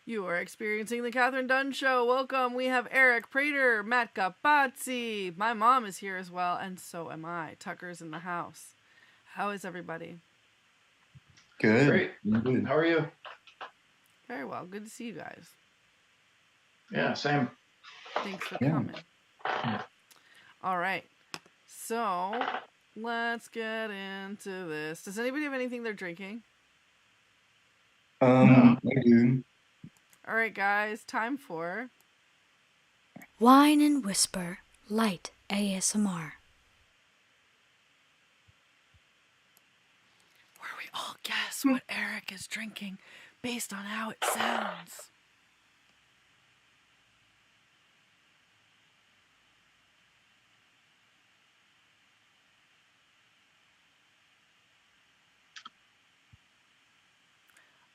You are experiencing the Kathryn Dunn Show. Welcome. We have Eric, Prater, Matt Capazzi. My mom is here as well, and so am I. Tucker's in the house. How is everybody? Good. Great. Good. How are you? Very well. Good to see you guys. Yeah, same. Thanks for coming. All right. So, let's get into this. Does anybody have anything they're drinking? I do. All right, guys. Time for Wine and Whisper Light ASMR. where we all guess what Eric is drinking based on how it sounds.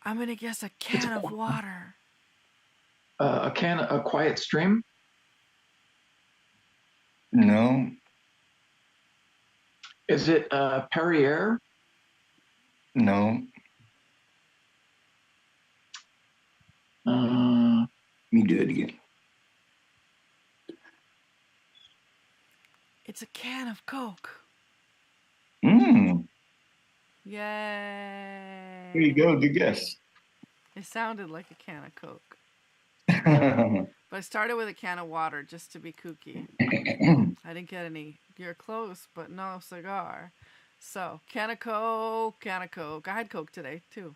I'm going to guess a can of water. A quiet stream? No. Is it Perrier? No. Uh, Let me do it again. It's a can of Coke. There Yay. you go. Good guess. It sounded like a can of Coke. But I started with a can of water just to be kooky. I didn't get any. You're close, but no cigar. So, can of Coke, can of Coke. I had Coke today, too.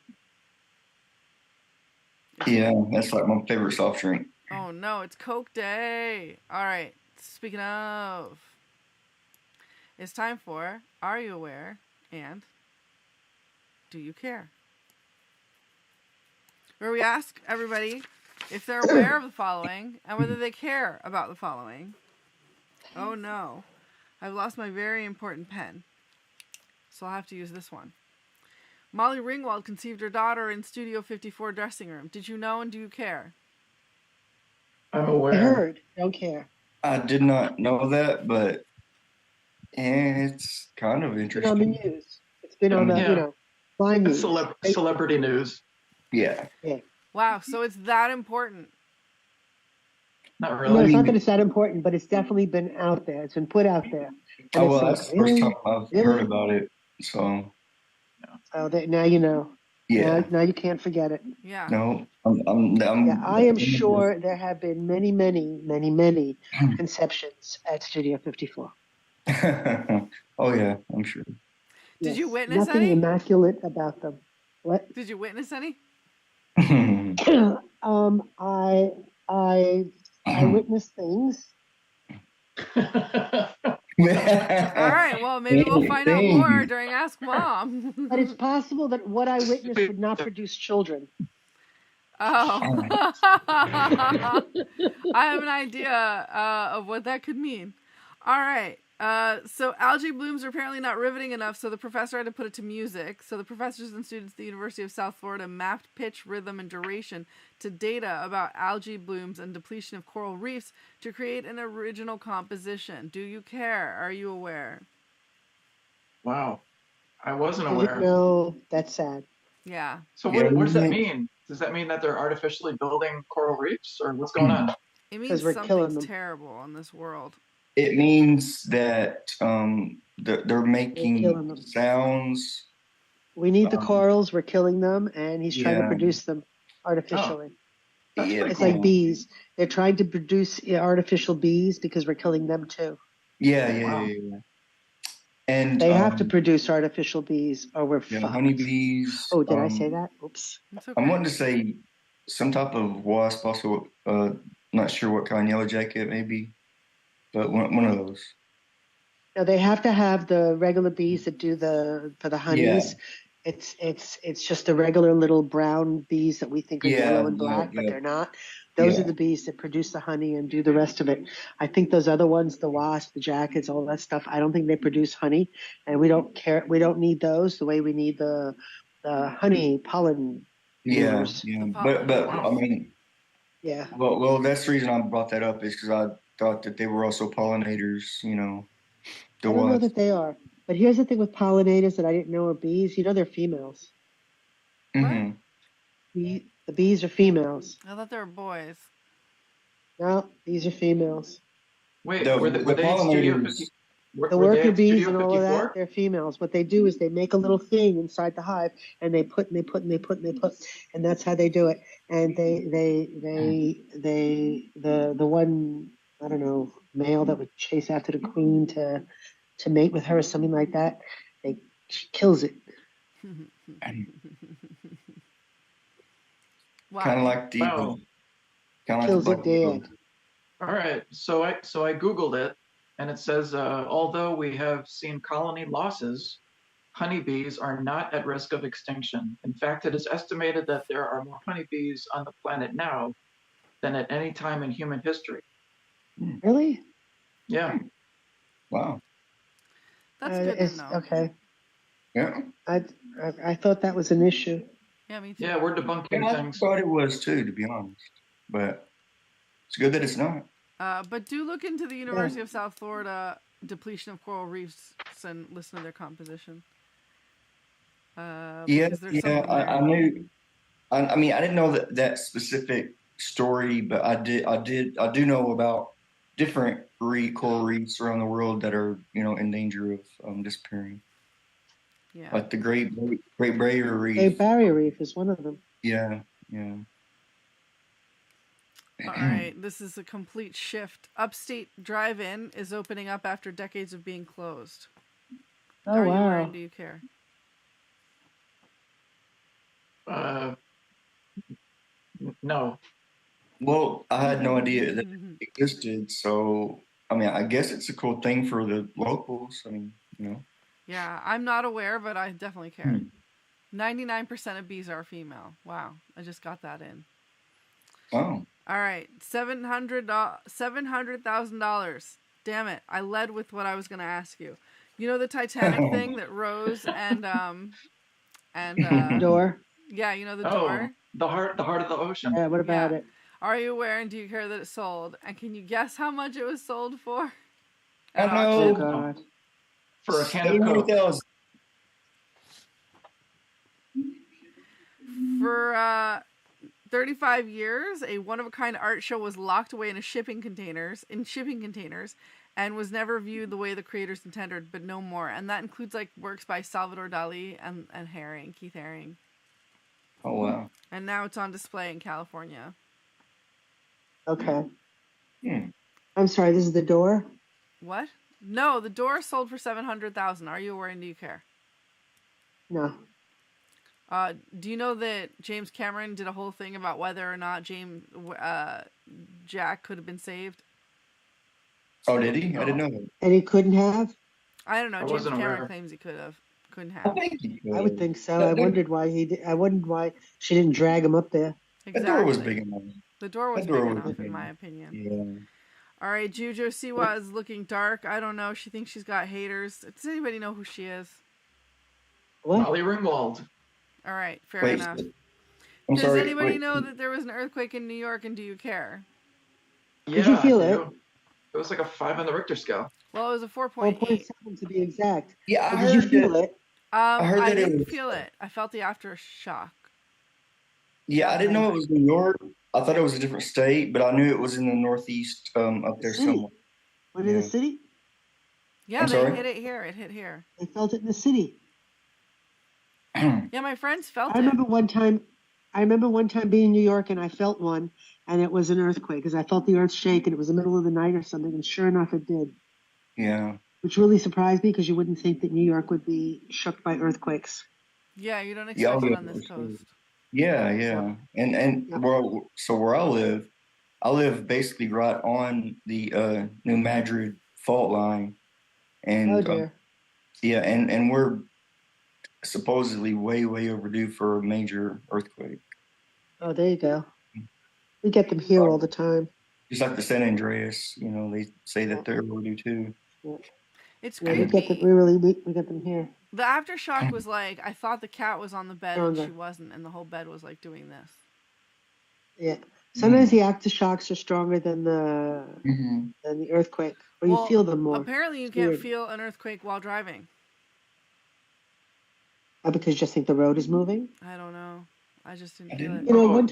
Yeah, that's like my favorite soft drink. Oh, no, it's Coke Day. All right, speaking of, it's time for Are You Aware? And Do You Care? Where we ask everybody if they're aware of the following and whether they care about the following. Oh no, I've lost my very important pen, so I'll have to use this one. Molly Ringwald conceived her daughter in Studio 54 dressing room. Did you know and do you care? I'm aware. I heard. Don't care. I did not know that, but it's kind of It's been on the interesting. news. It's been on the, Yeah. line It's news. celebrity news. Yeah. Wow, so it's that important. Not No, really. it's not that it's that important, but it's definitely been out there. It's been put out there. And Oh, well, it's that's like, the first really? time I've Really? heard about it. So, So that now you know. yeah. Now you can't forget it. Yeah. No, Yeah, I am sure there have been many, many, many, many conceptions at Studio 54. Oh, yeah, I'm sure. Did you Yes, witness nothing any? immaculate about them. What? Did you witness any? I witnessed things. All right, well, maybe we'll find out more during Ask Mom. But it's possible that what I witnessed would not produce children. Oh. I have an idea of what that could mean. All right. So algae blooms are apparently not riveting enough, so the professor had to put it to music. So the professors and students at the University of South Florida mapped pitch, rhythm, and duration to data about algae blooms and depletion of coral reefs to create an original composition. Do you care? Are you aware? Wow. I wasn't I aware. didn't know. That's sad. Yeah. So what does that mean? Does that mean that they're artificially building coral reefs, or what's going on? It means we're killing something's them. terrible in this world. It means that they're killing making them. sounds. We need the corals. We're killing them, and he's trying to Yeah. produce them artificially. That's Yeah. pretty It's cool. like bees. They're trying to produce artificial bees because we're killing them too. Yeah. Wow. And They have to produce artificial bees, or we're you know, fucked. honeybees. Oh, did I say that? Oops. It's okay. I'm wanting to say some type of wasp. Also, not sure what kind. Yellow jacket, maybe, but one of those. No, they have to have the regular bees that do for the honeys. It's just the regular little brown bees that we think are yellow and black, but they're not. Those are the bees that produce the honey and do the rest of it. I think those other ones, the wasp, the jackets, all that stuff, I don't think they produce honey, and we don't care. We don't need those the way we need the honey pollen. Yeah. But Wow. I mean, Yeah. well, that's the reason I brought that up is because I thought that they were also pollinators. You know, I don't know that they are. But here's the thing with pollinators that I didn't know are bees. You know they're females. Mm-hmm. The bees are females. I thought they were boys. No, these are females. Wait, The were they in Studio 50? pollinators. The Were they worker at bees Studio and all of that, 54? they're females. What they do is they make a little thing inside the hive, and they put and they put and they put and they put, and that's how they do it. And the one, I don't know, male that would chase after the queen to mate with her or something like that, she kills it. Wow. Kind of like the Wow. Kills it dead. All right, so I Googled it, and it says although we have seen colony losses, honeybees are not at risk of extinction. In fact, it is estimated that there are more honeybees on the planet now than at any time in human history. Really? Yeah. Wow. That's good to know. Okay. Yeah. I thought that was an issue. Yeah, me too. Yeah, we're debunking I things. thought it was too, to be honest. But it's good that it's not. But do look into the University of South Florida depletion of coral reefs and listen to their composition. I knew. I mean, I didn't know that specific story, but I do know about different coral reefs around the world that are, in danger of disappearing. Yeah. Like the Great Barrier Reef. Great Barrier Reef is one of them. Yeah. All right, this is a complete shift. Upstate Drive-In is opening up after decades of being closed. Oh, Are you wow. aware and do you care? No. Well, I had no idea that it existed, so I mean, I guess it's a cool thing for the locals. I mean, Yeah, I'm not aware, but I definitely care. 99% of bees are female. Wow, I just got that in. Oh. All right, $700,000. Damn it, I led with what I was going to ask you. You know the Titanic thing that Rose and Door. Yeah, you know the Oh, door. the heart of the ocean. Yeah. What about it? Are you aware and do you care that it sold? And can you guess how much it was sold for? I At know. Oh auction? God. For a can of Coke. 700,000. For 35 years, a one-of-a-kind art show was locked away in shipping containers, and was never viewed the way the creators intended, but no more. And that includes like works by Salvador Dali and Keith Haring. Oh wow. And now it's on display in California. Okay. I'm sorry. This is the door. What? No, the door sold for $700,000. Are you aware and do you care? No. Do you know that James Cameron did a whole thing about whether or not Jack could have been saved? Oh, did he? I didn't know that. And he couldn't have. I don't know. I James wasn't Cameron aware. claims he couldn't I have. think he could. I would think so. I wondered why he did. I wondered why she didn't drag him up there. Exactly. That door was big enough. The door was That door big was enough, big in my enough. opinion. Yeah. All right, Jujo Siwa is looking dark. I don't know. She thinks she's got haters. Does anybody know who she is? What? Molly Ringwald. All right, fair Wait. enough. I'm Does sorry. anybody wait. know that there was an earthquake in New York, and do you care? Yeah, you feel I it? do. It was like a 5 on the Richter scale. Well, it was a 4.8. 4.7 to be exact. Yeah, But I did you heard feel that. it? heard I that it didn't was- feel it. I felt the aftershock. Yeah, I didn't know it was New York. I thought it was a different state, but I knew it was in the Northeast, up there City. somewhere. What in Yeah. the city? Yeah, I'm they sorry? hit it here. It hit here. I felt it in the city. Yeah, my friends felt I it. remember one time being in New York and I felt one, and it was an earthquake because I felt the earth shake and it was the middle of the night or something, and sure enough it did. Yeah. Which really surprised me because you wouldn't think that New York would be shook by earthquakes. Yeah, you don't Yeah, expect it yeah, on this for sure. coast. Yeah, yeah. And Yep. where I live basically right on the New Madrid fault line. And Oh dear. yeah, and we're supposedly way overdue for a major earthquake. Oh, there you go. We get them here all the time. Just like the San Andreas, they say that they're overdue too. It's Yeah, we creepy. get them. We get them here. The aftershock was like, I thought the cat was on the bed and she Stronger. wasn't, and the whole bed was like doing this. Yeah. Sometimes the aftershocks are stronger than the Mm-hmm. earthquake, or you Well, feel them more. Apparently, you It's can't weird. feel an earthquake while driving. Because you just think the road is moving. I don't know. I just didn't I feel it. didn't. You know, Oh, one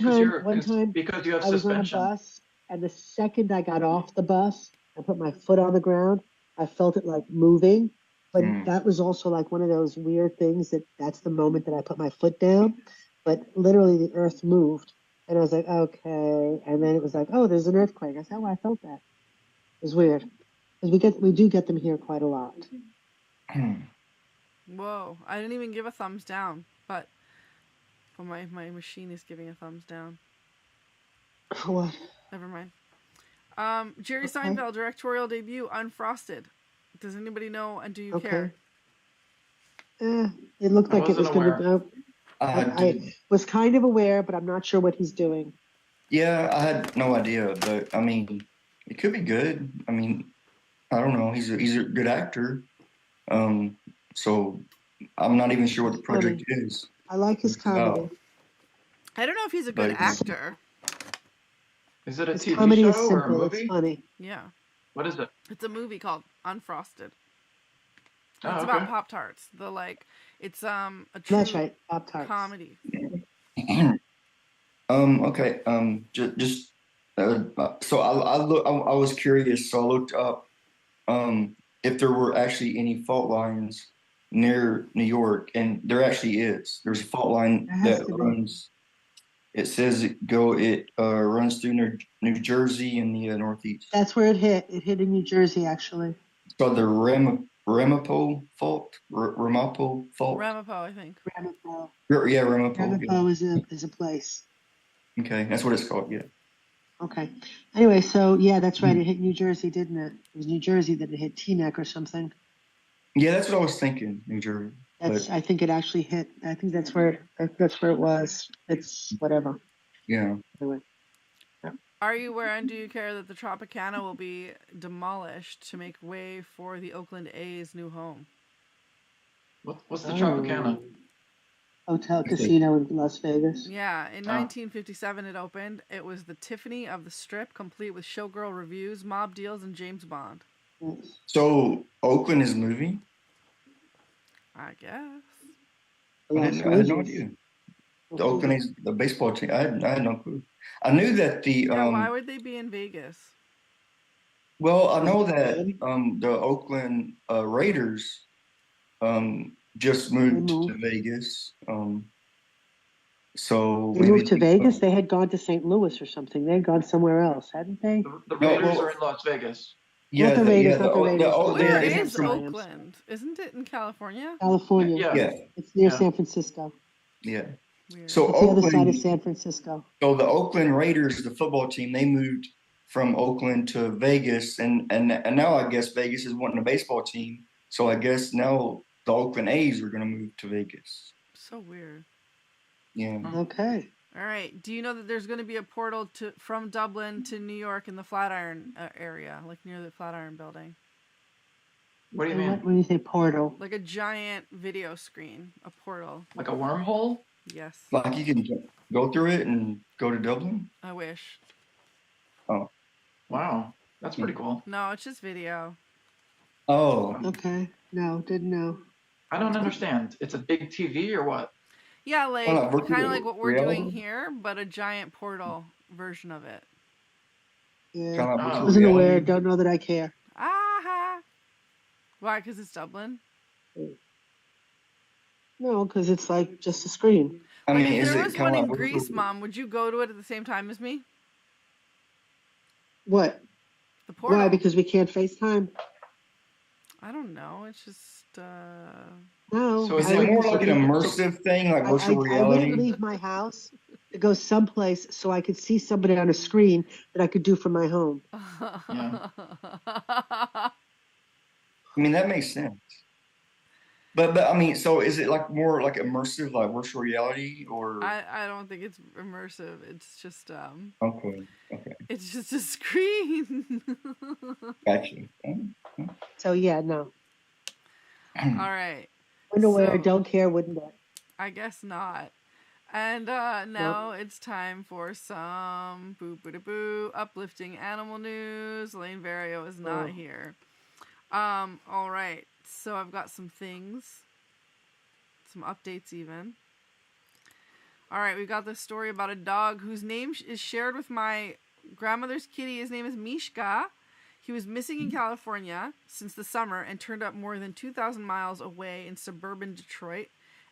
time because you have I was on a suspension. bus, and the second I got off the bus, I put my foot on the ground. I felt it like moving, but that was also like one of those weird things that's the moment that I put my foot down. But literally, the earth moved, and I was like, okay. And then it was like, oh, there's an earthquake. I said, oh, I felt that. It was weird because we do get them here quite a lot. Whoa! I didn't even give a thumbs down, but my machine is giving a thumbs down. What? Never mind. Jerry Okay. Seinfeld directorial debut, Unfrosted. Does anybody know, and do you care? It looked I like it was wasn't going to aware. go. I was kind of aware, but I'm not sure what he's doing. Yeah, I had no idea, but I mean, it could be good. I mean, I don't know. He's a good actor. So I'm not even sure what the project is. I like his comedy. About. I don't know if he's a good But- actor. Is it a His TV comedy show is or a simple. movie? It's funny. Yeah. What is it? It's a movie called Unfrosted. Oh, It's okay. about Pop-Tarts. It's a true That's right. Pop-Tarts. comedy. Okay. Just so I was curious, so I looked up if there were actually any fault lines near New York, and there actually is. There's a fault line There has that to be. runs. It says it runs through New Jersey in the Northeast. That's where it hit. It hit in New Jersey, actually. It's called the Ramapo fault. Ramapo fault. Ramapo, I think. Ramapo. Yeah, Ramapo. Ramapo is a place. Okay, that's what it's called. Yeah. Okay. Anyway, so yeah, that's right. It hit New Jersey, didn't it? It was New Jersey that it hit Teaneck or something. Yeah, that's what I was thinking. New Jersey. I think it actually hit. I think that's where it was. It's whatever. Yeah. Anyway. Are you aware and do you care that the Tropicana will be demolished to make way for the Oakland A's new home? What's the Tropicana? Hotel casino in Las Vegas. Yeah, in 1957 it opened. It was the Tiffany of the Strip, complete with showgirl reviews, mob deals, and James Bond. Yes. So Oakland is moving? I guess. I had no idea. The Oakland A's, the baseball team. I had no clue. I knew that the Yeah, why would they be in Vegas? well, I know that the Oakland Raiders just moved to Vegas. So they moved to Vegas. They had gone to St. Louis or something. They had gone somewhere else, hadn't they? The Raiders are in Las Vegas. Yeah, not the Raiders. Where is Oakland? Isn't it in California? California. Yeah. It's near San Francisco. Yeah. Weird. So it's Oakland, the other side of San Francisco. So the Oakland Raiders, the football team, they moved from Oakland to Vegas, and now I guess Vegas is wanting a baseball team. So I guess now the Oakland A's are going to move to Vegas. So weird. Yeah. Okay. All right. Do you know that there's going to be a portal from Dublin to New York in the Flatiron area, like near the Flatiron building? What do you mean? When you say portal? Like a giant video screen, a portal. Like a wormhole? Yes. Like you can go through it and go to Dublin? I wish. Oh. Wow. That's pretty cool. No, it's just video. Oh. Okay. No, didn't know. I don't understand. It's a big TV or what? Yeah, like kind of like what we're doing here, but a giant portal version of it. Yeah. I wasn't aware. Don't know that I care. Aha. Why? Because it's Dublin? No, because it's like just a screen. I mean, if there was one in Greece, Mom, would you go to it at the same time as me? What? The portal. Why? Because we can't FaceTime? I don't know. It's just. No. So is it more like an immersive thing, like virtual reality? I wouldn't leave my house to go someplace so I could see somebody on a screen that I could do from my home. Yeah. I mean, that makes sense. But I mean, so is it like more like immersive, like virtual reality, or? I don't think it's immersive. It's just Okay. It's just a screen. Gotcha. So yeah, no. All right. Underwear, don't care, wouldn't it? I guess not. And now it's time for some boo uplifting animal news. Elaine Vario is not here. All right. So I've got some things, some updates even. All right, we got this story about a dog whose name is shared with my grandmother's kitty. His name is Mishka. He was missing in California since the summer and turned up more than 2,000 miles away in suburban Detroit.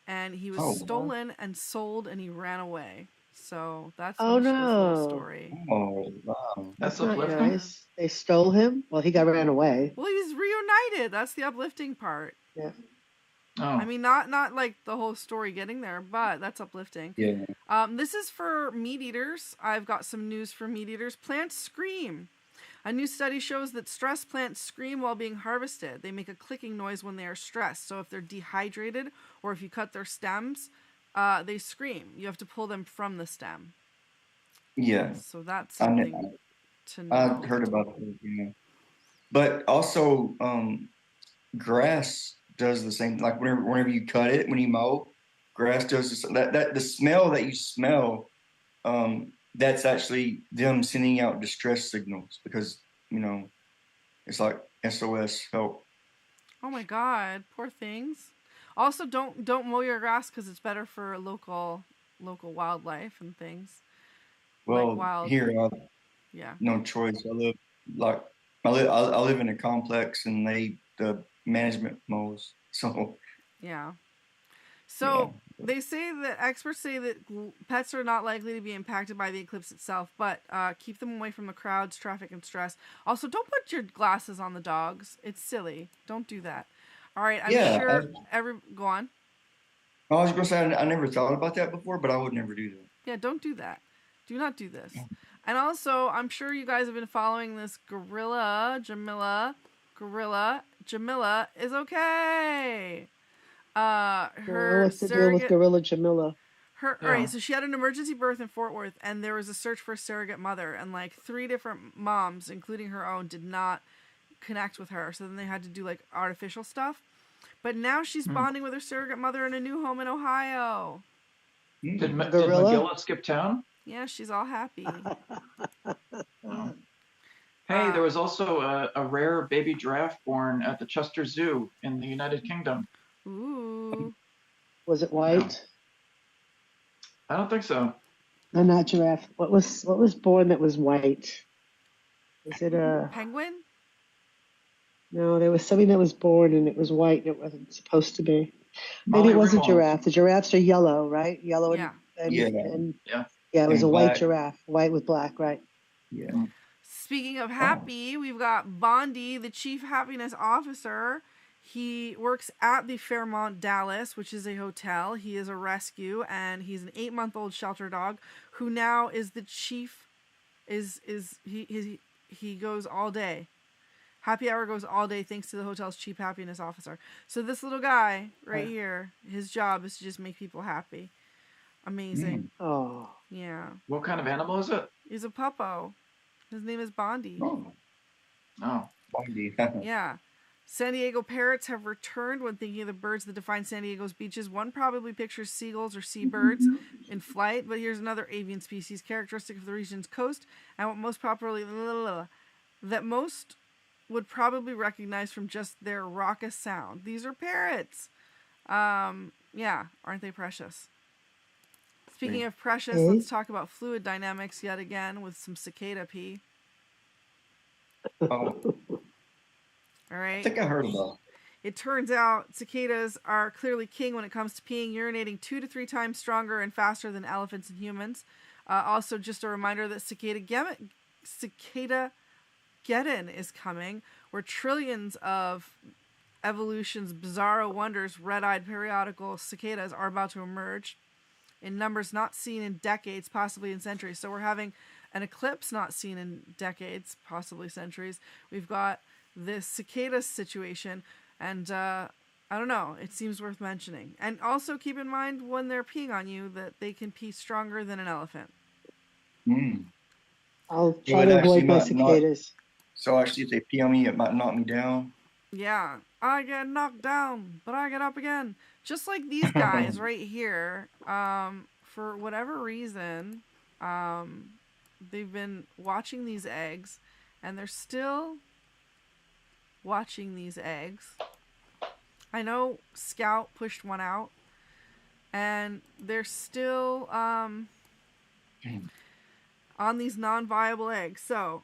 And he was stolen and sold, and he ran away. So that's Mishka's little story. Oh, wow. That's not uplifting. nice. They stole him. Well, he ran away. Well, he's reunited. That's the uplifting part. Yeah. Oh. I mean, not like the whole story getting there, but that's uplifting. Yeah. This is for meat eaters. I've got some news for meat eaters. Plants scream. A new study shows that stressed plants scream while being harvested. They make a clicking noise when they are stressed. So if they're dehydrated or if you cut their stems, they scream. You have to pull them from the stem. Yeah. So that's something to know. I heard about that. Yeah. But also, grass does the same. Like whenever you cut it, when you mow, grass does this, that the smell that you smell. That's actually them sending out distress signals because, it's like SOS, help. Oh my God, poor things. Also, don't mow your grass because it's better for local wildlife and things. Well, like here, yeah, no choice. I live in a complex and the management mows. So yeah. So they say that experts say that pets are not likely to be impacted by the eclipse itself, but keep them away from the crowds, traffic, and stress. Also, don't put your glasses on the dogs. It's silly. Don't do that. All right, I'm sure go on. I was going to say I never thought about that before, but I would never do that. Yeah, don't do that. Do not do this. And also, I'm sure you guys have been following this gorilla, Jamila. Gorilla, Jamila is okay. What's the deal with Gorilla Jamila? All right, so she had an emergency birth in Fort Worth, and there was a search for a surrogate mother, and like 3 different moms, including her own, did not connect with her. So then they had to do like artificial stuff. But now she's bonding with her surrogate mother in a new home in Ohio. Did Magilla skip town? Yeah, she's all happy. Hey, there was also a rare baby giraffe born at the Chester Zoo in the United Kingdom. Ooh. Was it white? I don't think so. No, not giraffe. What was born that was white? Was it a penguin? No, there was something that was born and it was white and it wasn't supposed to be. Maybe it was a giraffe. The giraffes are yellow, right? Yellow and it was a white giraffe, white with black, right? Yeah. Speaking of happy, we've got Bondi, the chief happiness officer. He works at the Fairmont Dallas, which is a hotel. He is a rescue, and he's an 8-month-old shelter dog who now is the chief. He goes all day. Happy hour goes all day thanks to the hotel's chief happiness officer. So this little guy right here, his job is to just make people happy. Amazing. Oh. Yeah. What kind of animal is it? He's a puppo. His name is Bondi. Oh. Bondi. Yeah. San Diego parrots have returned when thinking of the birds that define San Diego's beaches. One probably pictures seagulls or seabirds in flight, but here's another avian species characteristic of the region's coast and what most would probably recognize from just their raucous sound. These are parrots. Yeah, aren't they precious? Speaking of precious, let's talk about fluid dynamics yet again with some cicada pee. Oh. All right. I think I heard about it. It turns out cicadas are clearly king when it comes to peeing, urinating 2 to 3 times stronger and faster than elephants and humans. Also, just a reminder that Cicada Geddon is coming, where trillions of evolution's bizarro wonders, red-eyed periodical cicadas, are about to emerge in numbers not seen in decades, possibly in centuries. So we're having an eclipse not seen in decades, possibly centuries. We've got this cicada situation, and I don't know, it seems worth mentioning. And also keep in mind when they're peeing on you that they can pee stronger than an elephant. I'll try to avoid my cicadas. So actually, if they pee on me, it might knock me down. Yeah, I get knocked down, but I get up again. Just like these guys right here. For whatever reason, they've been watching these eggs, and they're still watching these eggs. I know Scout pushed one out, and they're still on these non-viable eggs. So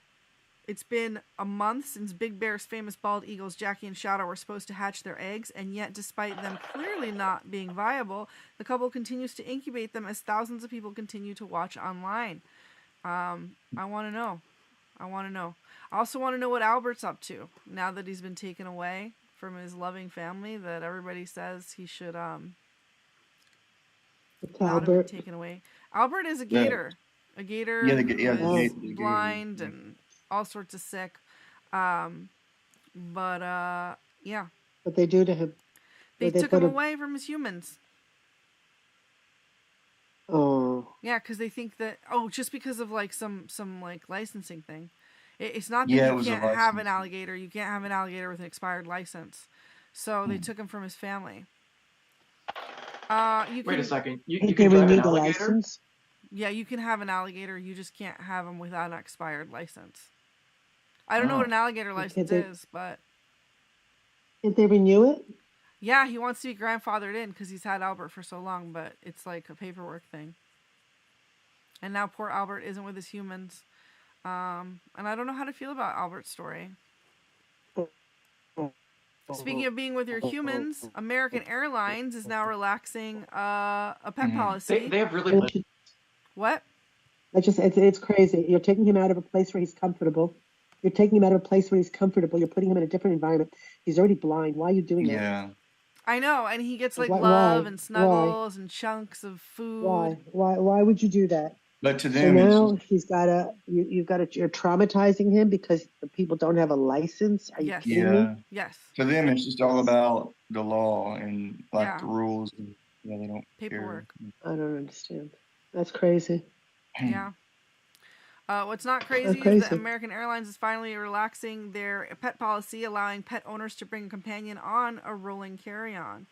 it's been a month since Big Bear's famous bald eagles Jackie and Shadow were supposed to hatch their eggs, and yet despite them clearly not being viable, the couple continues to incubate them as thousands of people continue to watch online. I want to know. I also want to know what Albert's up to now that he's been taken away from his loving family that everybody says he should not have been taken away. Albert is a gator. A gator who's blind and all sorts of sick. Yeah. What they do to him? They took him away from his humans. Oh. Yeah, because they think that just because of like some like licensing thing. It's not that you can't have an alligator. You can't have an alligator with an expired license. So they took him from his family. Wait a second. You can drive an alligator? License? Yeah, you can have an alligator. You just can't have them without an expired license. I don't know what an alligator license is, but... Did they renew it? Yeah, he wants to be grandfathered in because he's had Albert for so long, but it's like a paperwork thing. And now poor Albert isn't with his humans. And I don't know how to feel about Albert's story. Speaking of being with your humans, American Airlines is now relaxing a pet policy. They have really... What? It's crazy. You're taking him out of a place where he's comfortable. You're taking him out of a place where he's comfortable. You're putting him in a different environment. He's already blind. Why are you doing that? Yeah. I know, and he gets like love and snuggles and chunks of food. Why would you do that? But to them, so now you're traumatizing him because the people don't have a license. Are you kidding me? Yes. To them, it's just all about the law and like the rules. And, they don't paperwork. Care. I don't understand. That's crazy. Yeah. What's not crazy is that American Airlines is finally relaxing their pet policy, allowing pet owners to bring a companion on a rolling carry-on.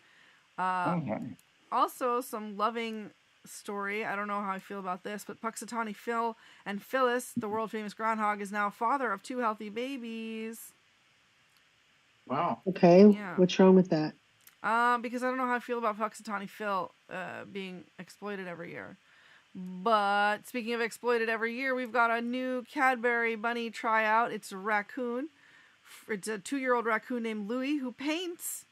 Also, some loving story. I don't know how I feel about this, but Puxatawny Phil and Phyllis, the world-famous groundhog, is now father of 2 healthy babies. Wow. Okay. Yeah. What's wrong with that? Because I don't know how I feel about Puxatawny Phil being exploited every year. But speaking of exploited every year, we've got a new Cadbury bunny tryout. It's a raccoon. It's a 2-year-old raccoon named Louis who paints.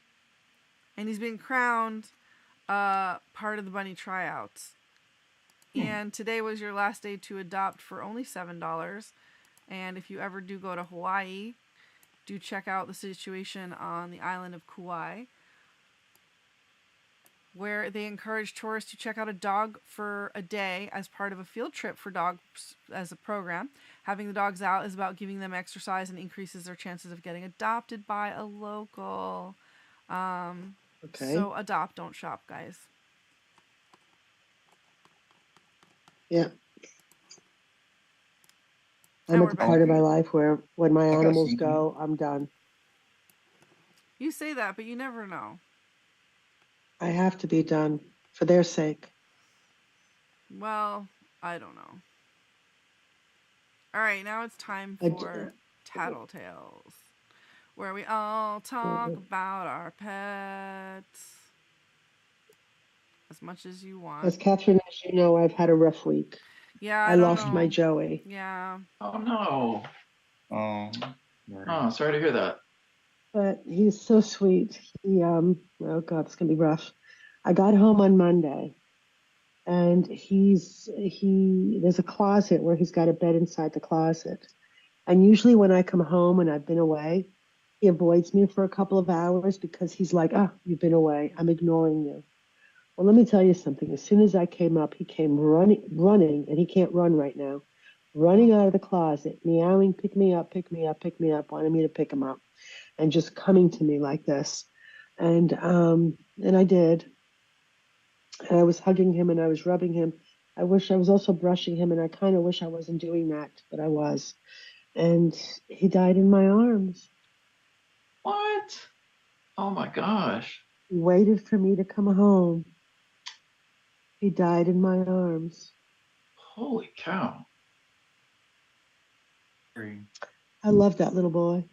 And he's been crowned part of the bunny tryouts. And today was your last day to adopt for only $7. And if you ever do go to Hawaii, do check out the situation on the island of Kauai, where they encourage tourists to check out a dog for a day as part of a field trip for dogs as a program. Having the dogs out is about giving them exercise and increases their chances of getting adopted by a local. So adopt, don't shop, guys. Yeah. I'm at the part of my life where when my animals go, I'm done. You say that, but you never know. I have to be done for their sake. Well, I don't know. All right, now it's time for Tattletales, where we all talk about our pets as much as you want. As Kathryn, as you know, I've had a rough week. Yeah, I lost my Joey. Yeah. Oh, no. Oh, sorry to hear that. But he's so sweet. He, oh God, it's going to be rough. I got home on Monday, and there's a closet where he's got a bed inside the closet. And usually when I come home and I've been away, he avoids me for a couple of hours because he's like, you've been away. I'm ignoring you. Well, let me tell you something. As soon as I came up, he came running, and he can't run right now, running out of the closet, meowing, pick me up, wanting me to pick him up, and just coming to me like this. And I did. And I was hugging him and I was rubbing him. I wish I was also brushing him, and I kind of wish I wasn't doing that, but I was. And he died in my arms. What? Oh my gosh. He waited for me to come home. He died in my arms. Holy cow. I love that little boy.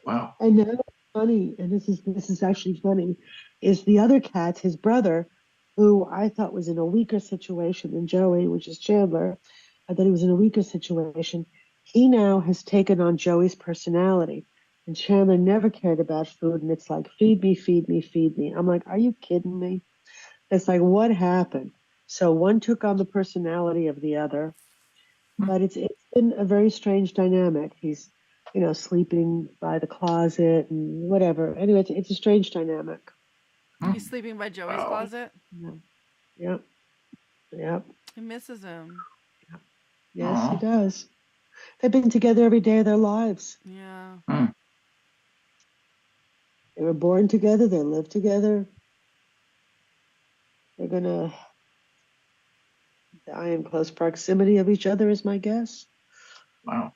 Wow. I know. funny, and this is actually funny, is the other cat, his brother, who I thought was in a weaker situation than Joey, which is Chandler. I thought he was in a weaker situation. He now has taken on Joey's personality. And Chandler never cared about food, and it's like, feed me, feed me, feed me. I'm like, are you kidding me? It's like, what happened? So one took on the personality of the other, but it's been a very strange dynamic. He's, sleeping by the closet and whatever. Anyway, it's a strange dynamic. He's sleeping by Joey's closet? Yeah. Yep. He misses him. Yes, he does. They've been together every day of their lives. Yeah. They were born together. They live together. They're going to die in close proximity of each other, is my guess. Wow.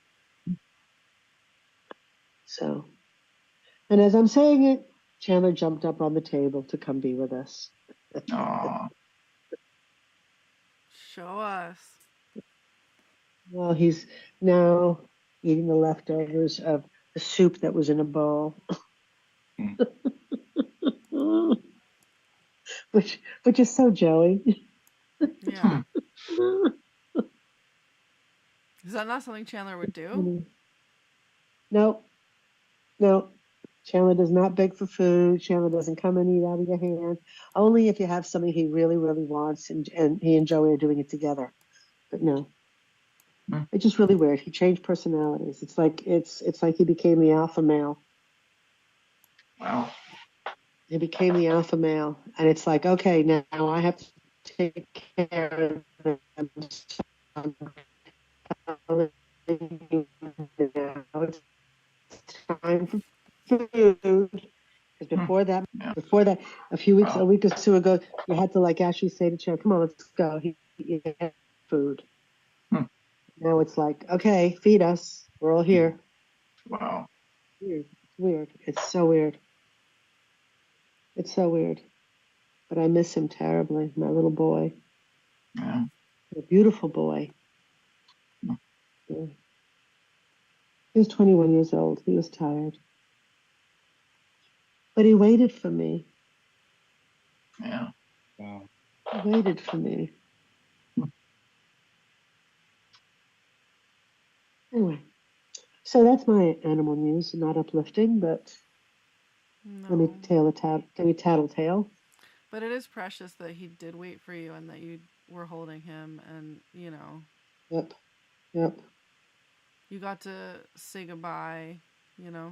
So, and as I'm saying it, Chandler jumped up on the table to come be with us. Aw. Show us. Well, he's now eating the leftovers of the soup that was in a bowl. which is so Joey. Yeah. Is that not something Chandler would do? No. Chandler does not beg for food. Chandler doesn't come and eat out of your hand. Only if you have something he really, really wants, and he and Joey are doing it together. But no. It's just really weird. He changed personalities. It's like he became the alpha male. Wow. He became the alpha male, and it's like, okay, now I have to take care of them. Now it's time for food. Because before that, a week or two ago, you had to actually say to Chandler, "Come on, let's go. He had food." Now it's like, okay, feed us. We're all here. Wow. Weird. It's weird. It's so weird. It's so weird. But I miss him terribly, my little boy. Yeah. A beautiful boy. Yeah. He was 21 years old. He was tired. But he waited for me. Yeah. Wow. He waited for me. Anyway, so that's my animal news. Not uplifting, but let me tattletale. But it is precious that he did wait for you and that you were holding him, and Yep. You got to say goodbye. I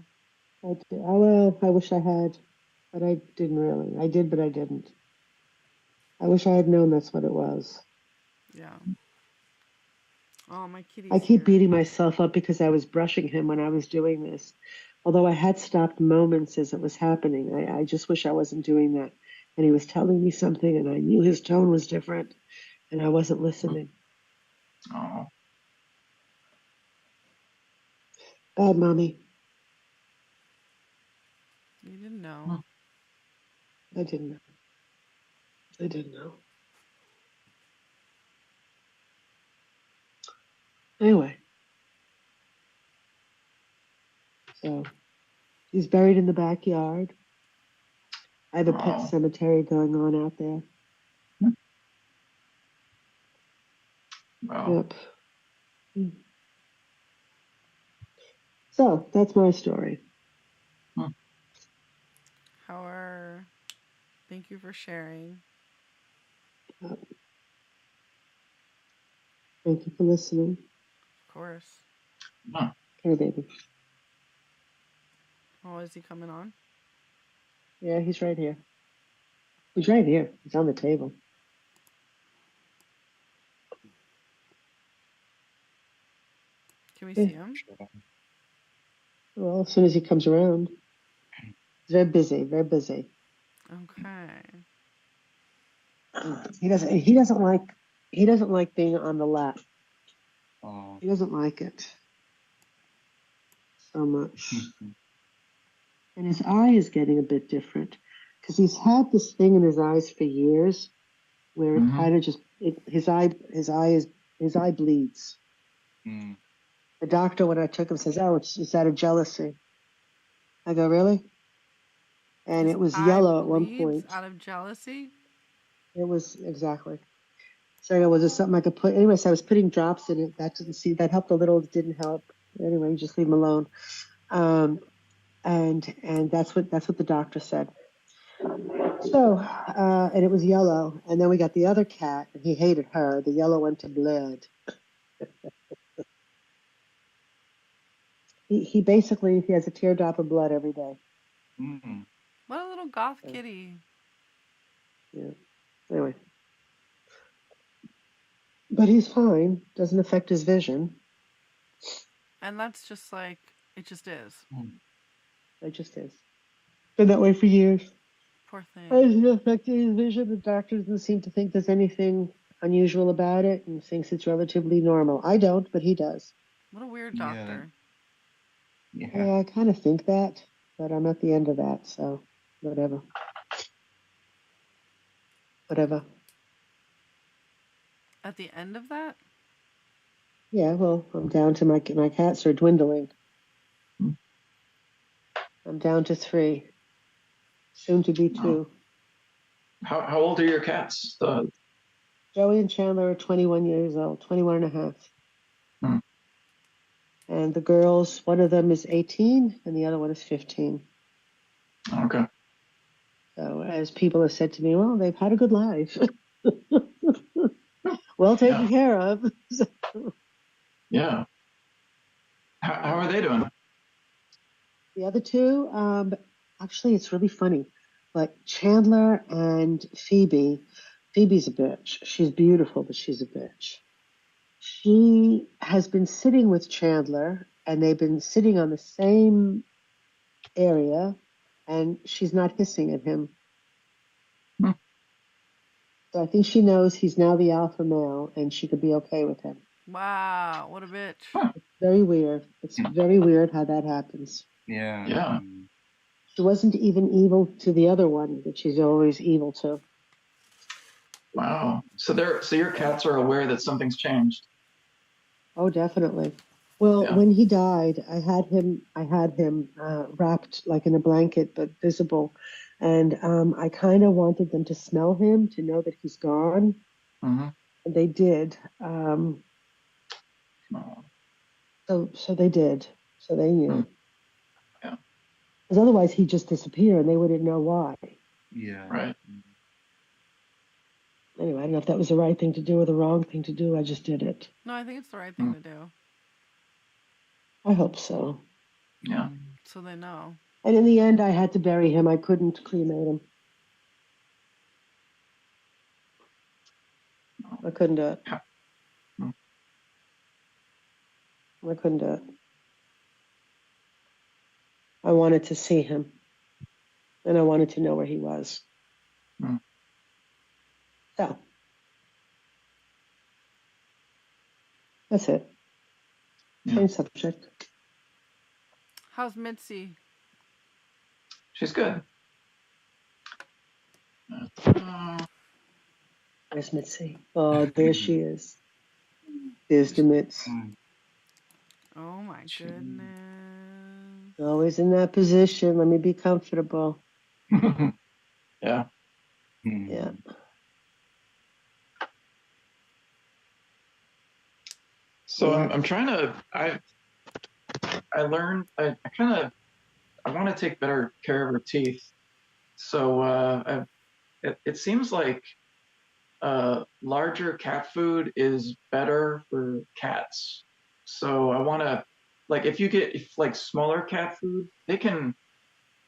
wish I had, but I didn't really. I did, but I didn't. I wish I had known that's what it was. Yeah. Oh, my kitty's I keep here. beating myself up because I was brushing him when I was doing this. Although I had stopped moments as it was happening. I just wish I wasn't doing that. And he was telling me something, and I knew his tone was different, and I wasn't listening. Oh. Bad mommy. You didn't know. I didn't know. Anyway. So he's buried in the backyard. I have a pet cemetery going on out there. Wow. Yep. So that's my story. Thank you for sharing. Thank you for listening. Of course. Here, baby. Oh, is he coming on? Yeah, he's right here. He's right here. He's on the table. Can we see him? Well, as soon as he comes around. They're busy. Okay. He doesn't like being on the lap. Oh. He doesn't like it so much. And his eye is getting a bit different because he's had this thing in his eyes for years where it kind of just his eye bleeds. The doctor, when I took him, says, "Oh, it's out of jealousy." I go, "Really?" and His it was eye yellow at one bleeds point. out of jealousy. It was exactly. So was it something I could put? Anyways, I was putting drops in it. That helped a little. It didn't help. Anyway, just leave him alone. And that's what the doctor said. So, and it was yellow. And then we got the other cat, and he hated her. The yellow went to blood. He basically he has a teardrop of blood every day. Mm. What a little goth kitty. Yeah. Anyway. But he's fine. Doesn't affect his vision. And that's just like, it just is. It just is. Been that way for years. Poor thing. Hasn't affected his vision. The doctor doesn't seem to think there's anything unusual about it and thinks it's relatively normal. I don't, but he does. What a weird doctor. Yeah, I kind of think that, but I'm at the end of that, so whatever. Whatever. At the end of that? Yeah, well, I'm down to my cats are dwindling. I'm down to 3. Soon to be 2. How old are your cats? Joey and Chandler are 21 years old, 21 and a half. And the girls, one of them is 18 and the other one is 15. Okay. So as people have said to me, well, they've had a good life. Well taken care of. Yeah. How are they doing? The other 2, actually, it's really funny. But Chandler and Phoebe's a bitch. She's beautiful, but she's a bitch. She has been sitting with Chandler, and they've been sitting on the same area, and she's not hissing at him. So I think she knows he's now the alpha male, and she could be okay with him. Wow, what a bitch. It's very weird. It's very weird how that happens. Yeah. She wasn't even evil to the other one, but she's always evil to. Wow. So your cats are aware that something's changed. Oh, definitely. Well, when he died, I had him wrapped like in a blanket, but visible. And I kind of wanted them to smell him to know that he's gone. Mm-hmm. And they did. So they did. So they knew. Yeah. Because otherwise he'd just disappear and they wouldn't know why. Yeah. Right. Anyway, I don't know if that was the right thing to do or the wrong thing to do. I just did it. No, I think it's the right thing to do. I hope so. Yeah. So they know. And in the end, I had to bury him. I couldn't cremate him. I couldn't do it. I couldn't do it. I wanted to see him. And I wanted to know where he was. So. That's it. Same subject. How's Mitzi? She's good. Where's Mitzi? Oh, there she is. There's the Mitz. Oh my goodness. Always in that position. Let me be comfortable. Yeah. Yeah. So I'm trying to. I learned. I want to take better care of her teeth. So it seems like larger cat food is better for cats. So I want to, like, if smaller cat food, they can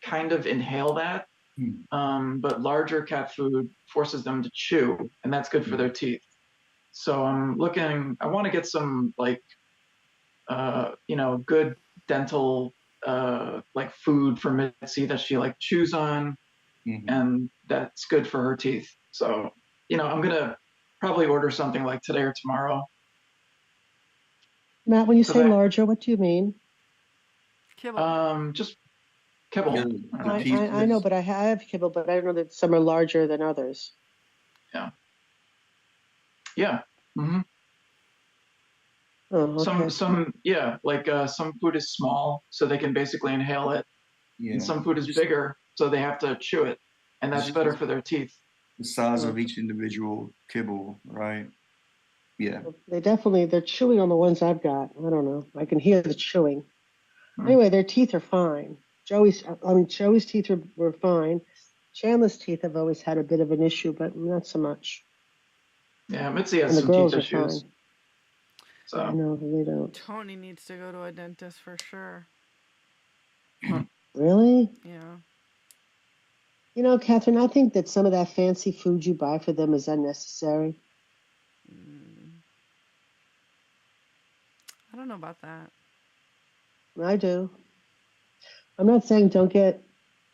kind of inhale that, but larger cat food forces them to chew, and that's good for their teeth. So I want to get some good dental food for Mitzi that she chews on, and that's good for her teeth. So I'm gonna probably order something like today or tomorrow. Matt, when you say larger, what do you mean? Kibble. Just kibble. I know, but I have kibble, but I don't know that some are larger than others. Yeah. Yeah. Mm-hmm. Oh, okay. Some food is small, so they can basically inhale it. Yeah. And some food is bigger, so they have to chew it, and that's better for their teeth. The size of each individual kibble, right? Yeah. They're chewing on the ones I've got. I don't know. I can hear the chewing. Anyway, their teeth are fine. Joey's teeth were fine. Chandler's teeth have always had a bit of an issue, but not so much. Yeah, Mitzi has And the some teeth girls are issues. fine. So I know they don't. Tony needs to go to a dentist for sure. Really? Yeah. You know, Kathryn, I think that some of that fancy food you buy for them is unnecessary. I don't know about that. I do. I'm not saying don't get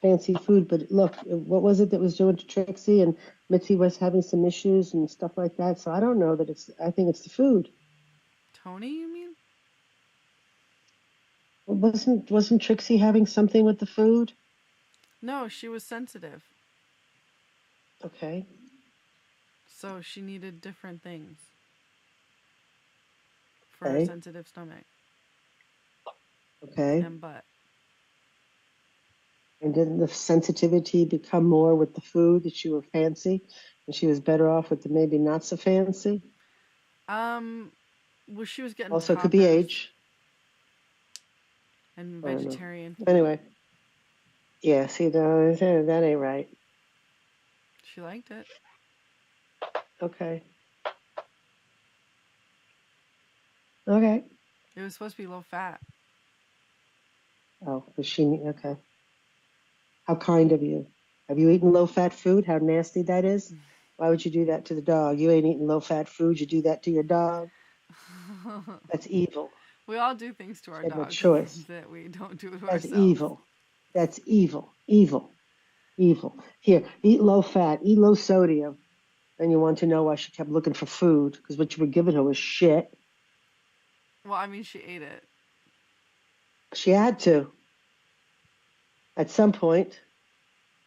fancy food, but look, what was it that was doing to Trixie? And Mitzi was having some issues and stuff like that. So I don't know that I think it's the food. Tony, you mean? Wasn't Trixie having something with the food? No, she was sensitive. Okay. So she needed different things for a sensitive stomach. Okay. And butt. And didn't the sensitivity become more with the food that you were fancy, and she was better off with the maybe not so fancy? Well, she was getting Also, it could be age. And vegetarian. Anyway. Yeah, see, that ain't right. She liked it. Okay. Okay. It was supposed to be low fat. Oh, okay. How kind of you. Have you eaten low-fat food? How nasty that is? Why would you do that to the dog? You ain't eating low-fat food. You do that to your dog. That's evil. We all do things to our dogs choice. that we don't do to That's ourselves. Evil. That's evil. Evil. Evil. Here, eat low-fat. Eat low sodium. Then you want to know why she kept looking for food, because what you were giving her was shit. Well, I mean, she ate it. She had to. At some point.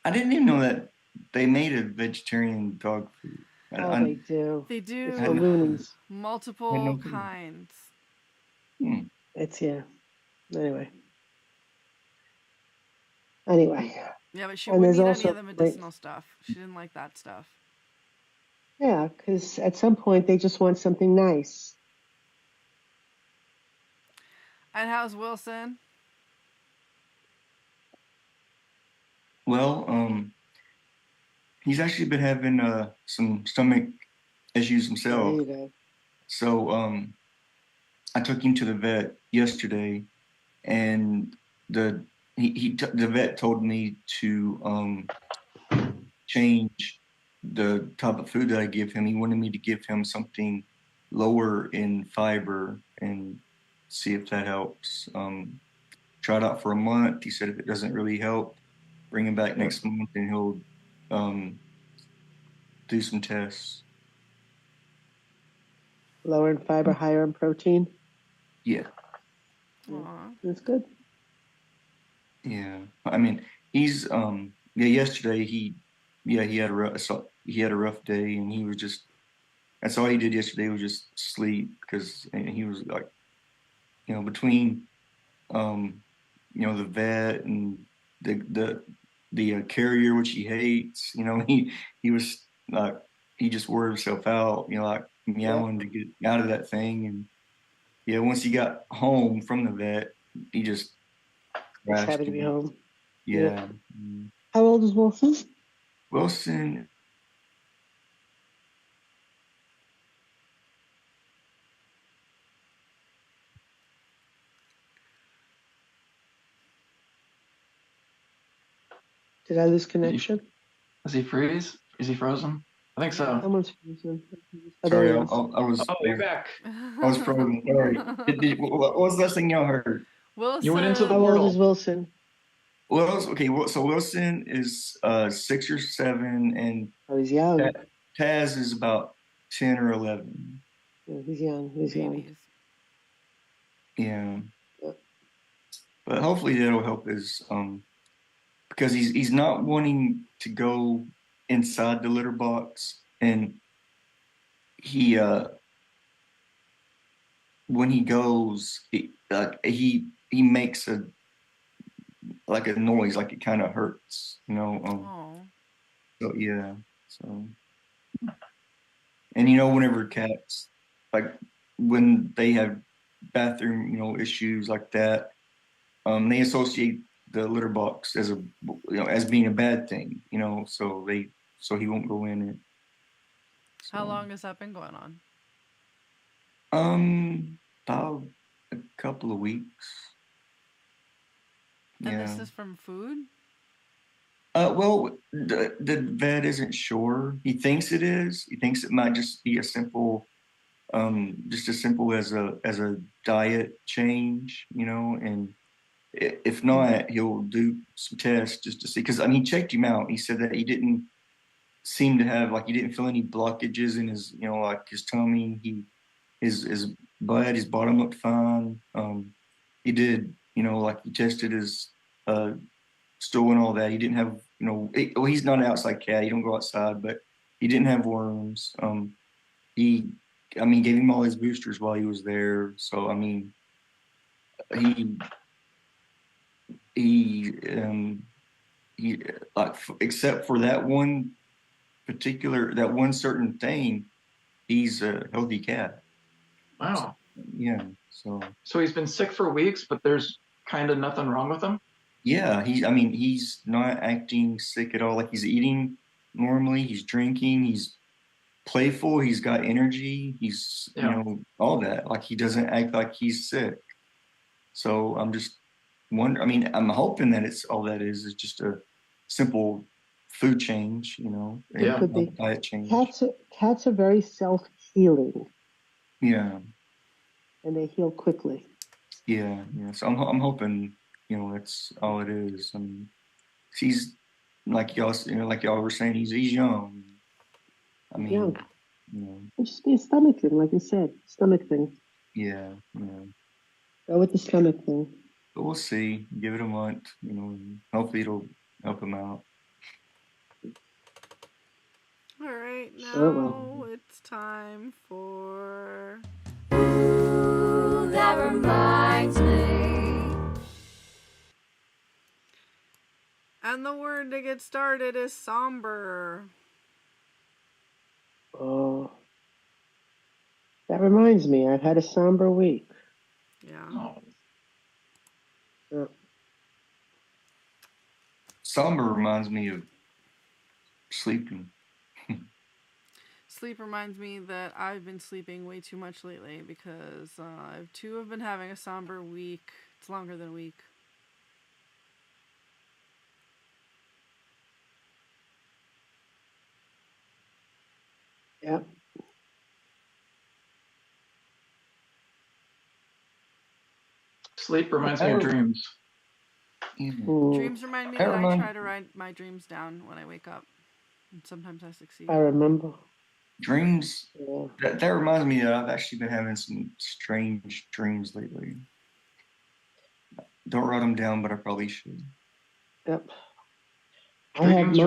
I didn't even know that they made a vegetarian dog food. They do. They do. It's for loonies. Multiple kinds. It's, yeah. Anyway. Yeah, but she wouldn't eat any of the medicinal stuff. She didn't like that stuff. Yeah, because at some point they just want something nice. And how's Wilson? Well, he's actually been having some stomach issues himself. There you go. So I took him to the vet yesterday, and the vet told me to change the type of food that I give him. He wanted me to give him something lower in fiber and see if that helps. Try it out for a month. He said if it doesn't really help, bring him back next month and he'll do some tests. Lower in fiber, higher in protein? Yeah. Aww. That's good. Yeah. I mean, he's yesterday he had a rough day, and he was just, that's all he did yesterday was just sleep, because he was like, between the vet and the carrier, which he hates, he was like, he just wore himself out, like meowing to get out of that thing. And yeah, once he got home from the vet, he just crashed. Happy to be home. Yeah. How old is Wilson? Wilson. Did I lose connection? Does he freeze? Is he frozen? I think so. Someone's frozen. Sorry, I was. Oh, you're back. I was frozen. Sorry. What was the last thing y'all heard? Wilson. You went into the How portal. old is Wilson? So Wilson is 6 or 7, and he's young. Taz is about 10 or 11. Yeah, he's young. He's young. Yeah. But hopefully that'll help his because he's not wanting to go inside the litter box, and he when he goes he makes a like a noise, like it kind of hurts, you know. Oh. So yeah, so and you know, whenever cats like when they have bathroom, you know, issues like that, they associate the litter box as a as being a bad thing, you know, so he won't go in it. So, How long has that been going on? About a couple of weeks. And Yeah. this is from food? Well, the vet isn't sure. He thinks it is. He thinks it might just be a simple, just as simple as a diet change, you know. And if not, he'll do some tests just to see. Because I mean, he checked him out. He said that he didn't seem to have like he didn't feel any blockages in his, you know, like his tummy. His butt, his bottom looked fine. He did, you know, like he tested his stool and all that. He didn't have, you know, well, he's not an outside cat. He don't go outside, but he didn't have worms. He, I mean, gave him all his boosters while he was there. So I mean, he he he like except for that one that one certain thing, he's a healthy cat. Wow. Yeah. So. So he's been sick for weeks, but there's kind of nothing wrong with him. Yeah, I mean, he's not acting sick at all. Like he's eating normally, he's drinking, he's playful, he's got energy, he's, you know, all that. Like he doesn't act like he's sick. So I'm just wondering, I mean, I'm hoping that it's all that is just a simple food change, you know, Yeah. Could be. diet change. Cats are very self-healing. Yeah. And they heal quickly. Yeah, yeah. So I'm hoping, you know, that's all it is. I mean, he's like y'all, you know, like y'all were saying, he's young. I mean, young. You know, It'll just be a stomach thing, like you said, stomach thing. yeah, yeah. Go with the stomach thing. But we'll see. Give it a month, you know, and hopefully it'll help him out. All right, now Sure it's time for. Ooh, that reminds me. And the word to get started is somber. Oh, that reminds me. I've had a somber week. Yeah. Oh. Somber reminds me of sleeping. Sleep reminds me that I've been sleeping way too much lately because I too have been having a somber week. It's longer than a week. Yeah. Sleep reminds me of dreams. Dreams remind me that I try to write my dreams down when I wake up. And sometimes I succeed. I remember. Dreams, yeah. that reminds me that I've actually been having some strange dreams lately. Don't write them down, but I probably should. Yep. Dreams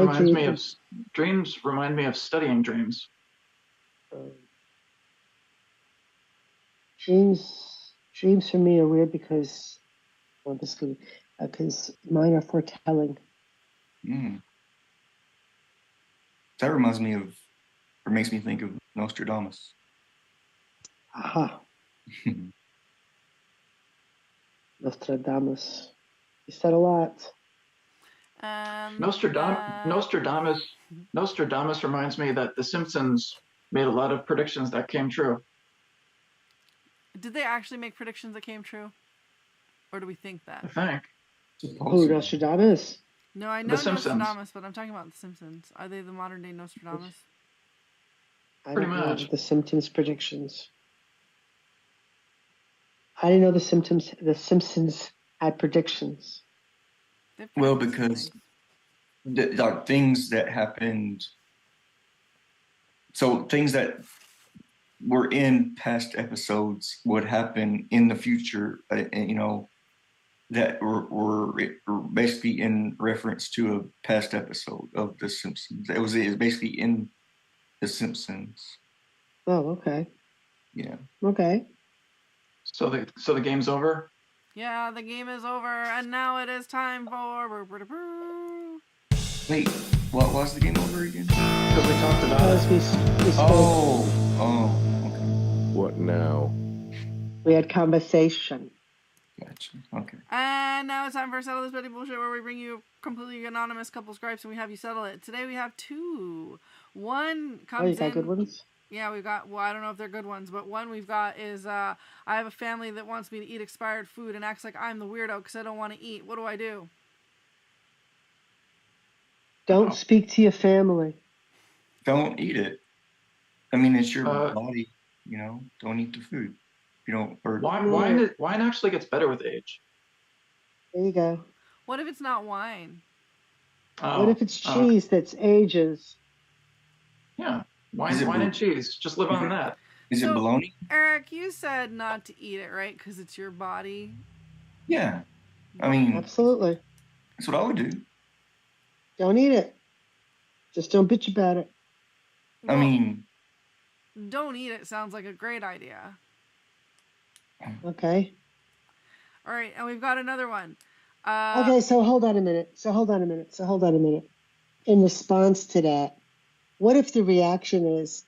remind me of studying dreams. Dreams for me are weird because mine are foretelling. That reminds me of, or makes me think of Nostradamus. Aha. Nostradamus. He said a lot. Nostradamus reminds me that The Simpsons made a lot of predictions that came true. Did they actually make predictions that came true? Or do we think that? I think. Who, Nostradamus? No, I know Nostradamus, but I'm talking about The Simpsons. Are they the modern day Nostradamus? Pretty much. The Simpsons predictions. I didn't know the Simpsons had predictions. Well, because the things that happened, so things that were in past episodes would happen in the future, you know, that were basically in reference to a past episode of The Simpsons. It was basically in The Simpsons. Oh, okay. Yeah. Okay. So the game's over? Yeah, the game is over, and now it is time for... Wait, what was the game over again? Because we talked about As it. we spoke, Okay. What now? we had conversation. Gotcha. Okay. And now it's time for Settle This Petty Bullshit, where we bring you completely anonymous couples gripes and we have you settle it. Today we have two. One comes Oh, you got in... good ones? Yeah, we've got, well, I don't know if they're good ones, but one we've got is, I have a family that wants me to eat expired food and acts like I'm the weirdo because I don't want to eat. What do I do? Don't speak to your family. Don't eat it. I mean, it's your Uh, body, you know. Don't eat the food. You don't. Or Wine actually gets better with age. There you go. What if it's not wine? Oh, What if it's cheese that's ages? Yeah, Is it wine and cheese. Just live on that. is it So- bologna? Eric, you said not to eat it, right? Because it's your body. Yeah. I mean, Absolutely. that's what I would do. Don't eat it. Just don't bitch about it. I Well, mean, don't eat it sounds like a great idea. Okay. All right, and we've got another one. Okay, so hold on a minute. In response to that, what if the reaction is,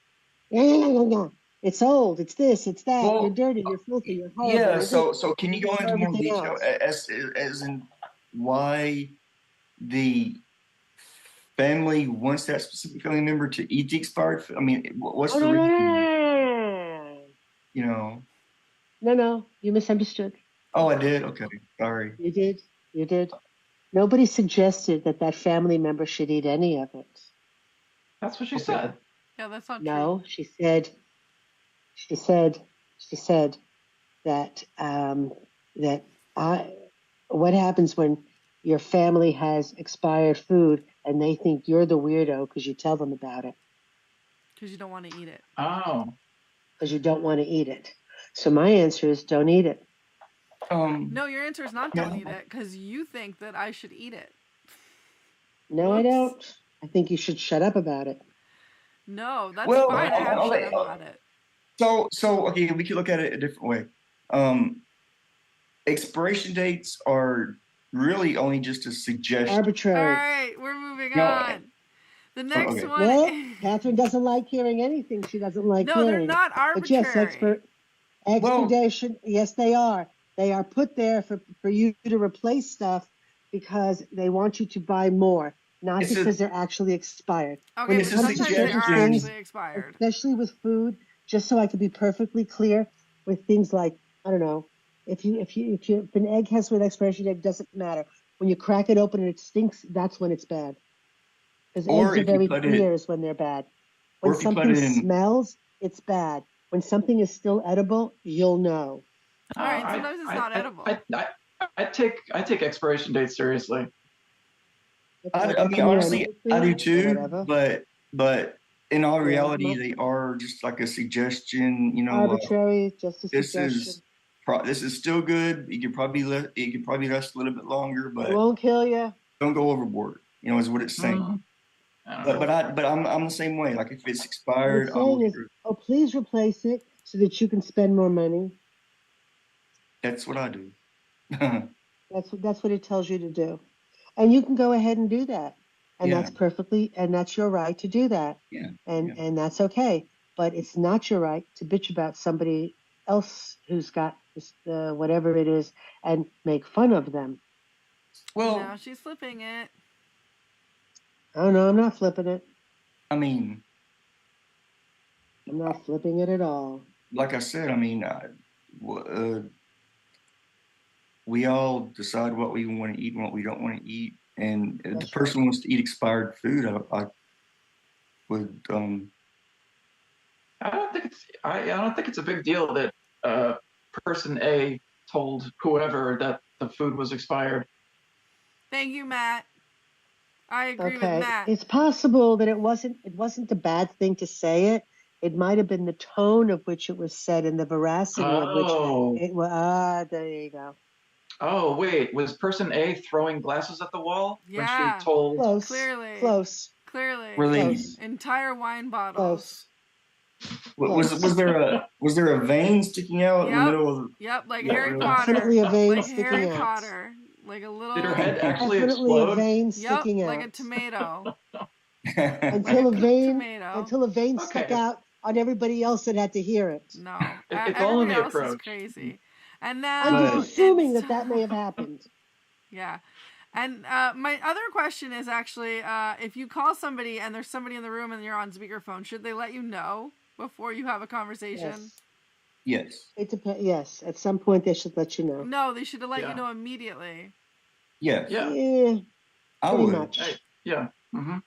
no, it's old, it's this, it's that, Well, you're dirty, you're filthy, you're horrible. yeah. you're So this, can you go you're into more everything detail else. as in why the family wants that specific family member to eat the expired food? I mean, what's Oh, the no, no, reason? no, You know? no, you misunderstood. Oh, I did. Okay, sorry. You did. Nobody suggested that that family member should eat any of it. That's what she Okay. said. yeah, that's not No, she said that what happens when your family has expired food and they think you're the weirdo because you tell them about it because you don't want to eat it. Oh, because you don't want to eat it. So my answer is don't eat it. No, your answer is not don't Yeah. eat it because you think that I should eat it. No, I Whoops. don't. I think you should shut up about it. No, that's Well, fine. I have okay, shut up about it. So okay, we could look at it a different way. Expiration dates are really only just a suggestion. All Arbitrary. right, we're moving No, on. The next okay. one. Well, Catherine doesn't like hearing anything she doesn't like No, they're hearing. not But yes, arbitrary. expedition. Yes, they are. They are put there for you to replace stuff because they want you to buy more, not It's a- because they're actually expired. Okay, When but it it's a comes to sometimes they certain are things, actually expired. especially with food, just so I can be perfectly clear with things like, I don't know, if an egg has an expiration date, it doesn't matter. When you crack it open and it stinks, that's when it's bad. Because Or eggs are if you very put clear is when they're bad. When or if you put something it in- smells, it's bad. When something is still edible, you'll know. All right, sometimes it's not edible. I take expiration dates seriously. I mean, honestly, I do too. Whatever. But in all Yeah, reality, my- they are just like a suggestion. You know, Arbitrary, just a this suggestion. this is still good. It could probably last a little bit longer, It but won't kill you. don't go overboard. You know, is what it's saying. Mm, I don't know. But I'm the same way. Like if it's What expired, it's saying is, oh, please replace it so that you can spend more money. that's what I do. That's what it tells you to do. And you can go ahead and do that. And Yeah. that's your right to do that. Yeah. And that's okay. But it's not your right to bitch about somebody else who's got this, whatever it is and make fun of them. Well, Now she's flipping it. Oh no, I'm not flipping it. I mean, I'm not flipping it at all. like I said, I mean, we all decide what we want to eat and what we don't want to eat. And if the That's person wants to eat expired food, I would. I don't think it's a big deal that person A told whoever that the food was expired. Thank you, Matt. I agree with Okay. Matt. It's possible that it wasn't a bad thing to say it. It might have been the tone of which it was said and the veracity of Oh, which it was. There you go. oh, wait, was person A throwing glasses at the wall Yeah. when she told? Close. Clearly. Close. Clearly. Really? Close. Entire wine bottles. Was there a vein sticking out in the Yep. middle of? Yep, like Yeah, Harry really. Potter. Definitely a vein Like sticking Harry out. Potter. Like a little. Did her head actually Definitely a explode? vein Yep, sticking like out. a tomato. Until a cooked vein, tomato. until a vein stuck Okay. out on everybody else that had to hear it. No, It's all in everybody the else is approach. crazy. And now I'm just But- assuming it's- that may have happened. Yeah. And my other question is actually, if you call somebody and there's somebody in the room and you're on speakerphone, should they let you know before you have a conversation? Yes. Yes. It depends. Yes, at some point they should let you know. No, they should have let Yeah. you know immediately. Yes. Yeah. I pretty would. much. Yeah. Mm-hmm.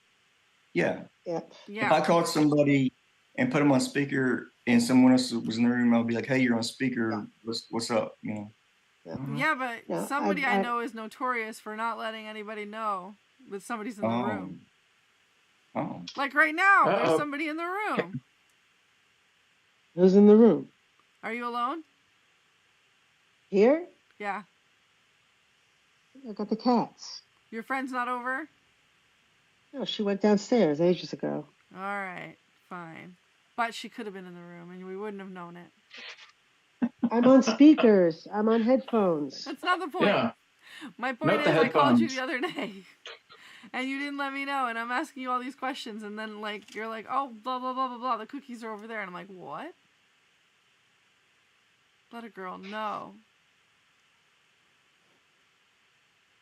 Yeah. Yeah. Yeah. If I called somebody and put them on speaker and someone else was in the room, I'll be like, "Hey, you're on speaker. What's up?" You know. Mm-hmm. Yeah, but No, somebody I know is notorious for not letting anybody know that somebody's in the room. Oh. Like right now, there's Uh-oh. somebody in the room. Who's in the room? Are you alone? Here? Yeah. I got the cats. Your friend's not over? No, she went downstairs ages ago. All right, fine. But she could have been in the room and we wouldn't have known it. I'm on speakers. I'm on headphones. That's not the point. Yeah. My point Note is the I called you headphones. the other day and you didn't let me know and I'm asking you all these questions and then like you're like, oh, blah, blah, blah, blah, blah. The cookies are over there. And I'm like, what? Let a girl know.